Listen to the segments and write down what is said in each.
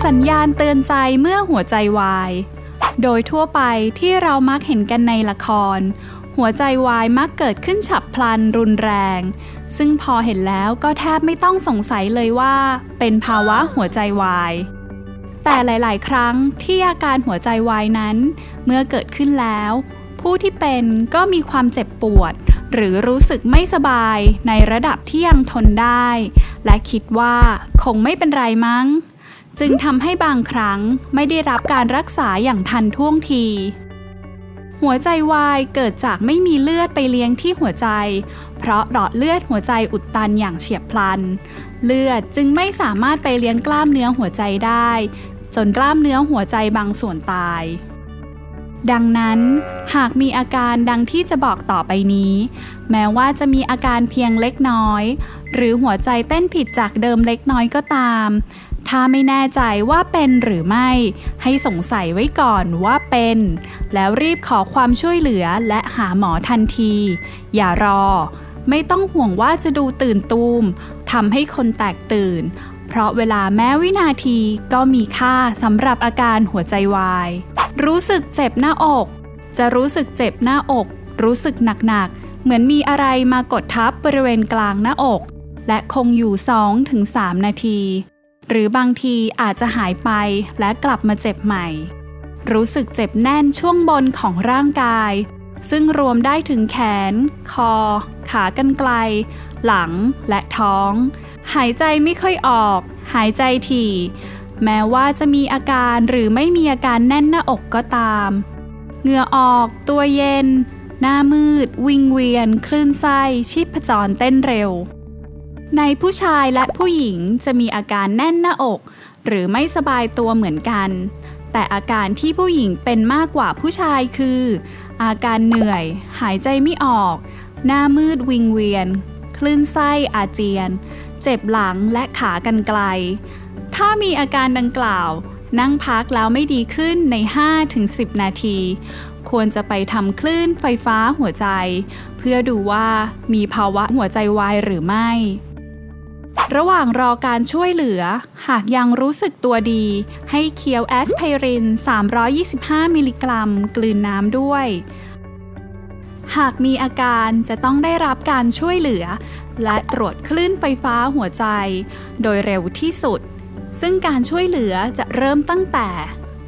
สัญญาณเตือนใจเมื่อหัวใจวายโดยทั่วไปที่เรามักเห็นกันในละครหัวใจวายมักเกิดขึ้นฉับพลันรุนแรงซึ่งพอเห็นแล้วก็แทบไม่ต้องสงสัยเลยว่าเป็นภาวะหัวใจวายแต่หลายๆครั้งที่อาการหัวใจวายนั้นเมื่อเกิดขึ้นแล้วผู้ที่เป็นก็มีความเจ็บปวดหรือรู้สึกไม่สบายในระดับที่ยังทนได้และคิดว่าคงไม่เป็นไรมั้งจึงทำให้บางครั้งไม่ได้รับการรักษาอย่างทันท่วงทีหัวใจวายเกิดจากไม่มีเลือดไปเลี้ยงที่หัวใจเพราะหลอดเลือดหัวใจอุดตันอย่างเฉียบพลันเลือดจึงไม่สามารถไปเลี้ยงกล้ามเนื้อหัวใจได้จนกล้ามเนื้อหัวใจบางส่วนตายดังนั้นหากมีอาการดังที่จะบอกต่อไปนี้แม้ว่าจะมีอาการเพียงเล็กน้อยหรือหัวใจเต้นผิดจากเดิมเล็กน้อยก็ตามถ้าไม่แน่ใจว่าเป็นหรือไม่ให้สงสัยไว้ก่อนว่าเป็นแล้วรีบขอความช่วยเหลือและหาหมอทันทีอย่ารอไม่ต้องห่วงว่าจะดูตื่นตูมทำให้คนแตกตื่นเพราะเวลาแม้วินาทีก็มีค่าสำหรับอาการหัวใจวายรู้สึกเจ็บหน้าอกจะรู้สึกเจ็บหน้าอกรู้สึกหนักๆเหมือนมีอะไรมากดทับบริเวณกลางหน้าอกและคงอยู่ 2-3 นาทีหรือบางทีอาจจะหายไปและกลับมาเจ็บใหม่รู้สึกเจ็บแน่นช่วงบนของร่างกายซึ่งรวมได้ถึงแขนคอขากรรไกรหลังและท้องหายใจไม่ค่อยออกหายใจถี่แม้ว่าจะมีอาการหรือไม่มีอาการแน่นหน้าอกก็ตามเหงื่อออกตัวเย็นหน้ามืดวิงเวียนคลื่นไส้ชีพจรเต้นเร็วในผู้ชายและผู้หญิงจะมีอาการแน่นหน้าอกหรือไม่สบายตัวเหมือนกันแต่อาการที่ผู้หญิงเป็นมากกว่าผู้ชายคืออาการเหนื่อยหายใจไม่ออกหน้ามืดวิงเวียนคลื่นไส้อาเจียนเจ็บหลังและขากรรไกรถ้ามีอาการดังกล่าวนั่งพักแล้วไม่ดีขึ้นใน 5-10 นาทีควรจะไปทำคลื่นไฟฟ้าหัวใจเพื่อดูว่ามีภาวะหัวใจวายหรือไม่ระหว่างรอการช่วยเหลือหากยังรู้สึกตัวดีให้เคี้ยวแอสไพริน325 มิลลิกรัมกลืนน้ำด้วยหากมีอาการจะต้องได้รับการช่วยเหลือและตรวจคลื่นไฟฟ้าหัวใจโดยเร็วที่สุดซึ่งการช่วยเหลือจะเริ่มตั้งแต่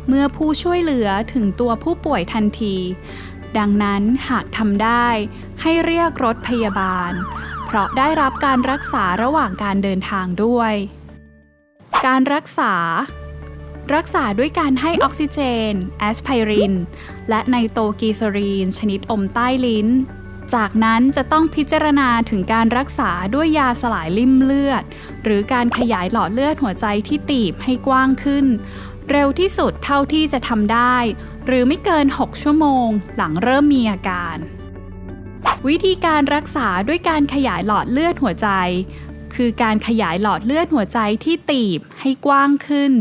เมื่อผู้ช่วยเหลือถึงตัวผู้ป่วยทันทีดังนั้นหากทำได้ให้เรียกรถพยาบาลเพราะได้รับการรักษาระหว่างการเดินทางด้วยการรักษาด้วยการให้ออกซิเจนแอสไพรินและไนโตรกลีเซอรีนชนิดอมใต้ลิ้นจากนั้นจะต้องพิจารณาถึงการรักษาด้วยยาสลายริ่มเลือดหรือการขยายหลอดเลือดหัวใจที่ตีบให้กว้างขึ้นเร็วที่สุดเท่าที่จะทำได้หรือไม่เกิน 6 ชั่วโมงหลังเริ่มมีอาการวิธีการรักษาด้วยการขยายหลอดเลือดหัวใจคือการขยายหลอดเลือดหัวใจที่ตีบให้กว้างขึ้น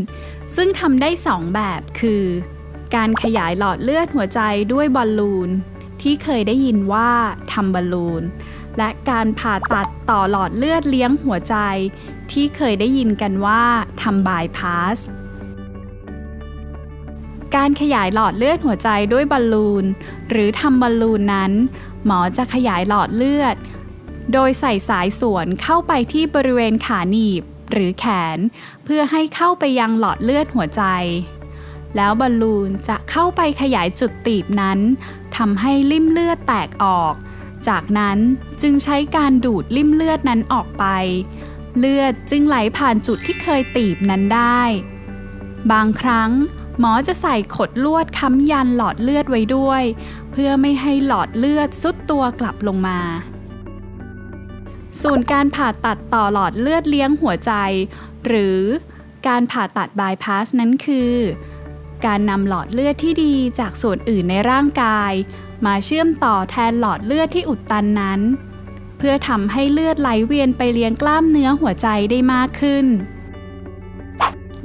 ซึ่งทำได้2แบบคือการขยายหลอดเลือดหัวใจด้วยบอลลูนที่เคยได้ยินว่าทำบอลลูนและการผ่าตัดต่อหลอดเลือดเลี้ยงหัวใจที่เคยได้ยินกันว่าทำบายพาสการขยายหลอดเลือดหัวใจด้วยบอลลูนหรือทำบอลลูนนั้นหมอจะขยายหลอดเลือดโดยใส่สายสวนเข้าไปที่บริเวณขาหนีบหรือแขนเพื่อให้เข้าไปยังหลอดเลือดหัวใจแล้วบอลลูนจะเข้าไปขยายจุดตีบนั้นทำให้ลิ่มเลือดแตกออกจากนั้นจึงใช้การดูดลิ่มเลือดนั้นออกไปเลือดจึงไหลผ่านจุดที่เคยตีบนั้นได้บางครั้งหมอจะใส่ขดลวดค้ำยันหลอดเลือดไว้ด้วยเพื่อไม่ให้หลอดเลือดซุดตัวกลับลงมาส่วนการผ่าตัดต่อหลอดเลือดเลี้ยงหัวใจหรือการผ่าตัดบายพาสนั้นคือการนำหลอดเลือดที่ดีจากส่วนอื่นในร่างกายมาเชื่อมต่อแทนหลอดเลือดที่อุดตันนั้นเพื่อทำให้เลือดไหลเวียนไปเลี้ยงกล้ามเนื้อหัวใจได้มากขึ้น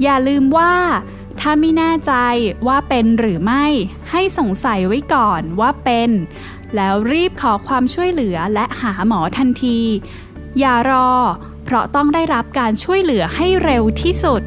อย่าลืมว่าถ้าไม่แน่ใจว่าเป็นหรือไม่ให้สงสัยไว้ก่อนว่าเป็นแล้วรีบขอความช่วยเหลือและหาหมอทันทีอย่ารอเพราะต้องได้รับการช่วยเหลือให้เร็วที่สุด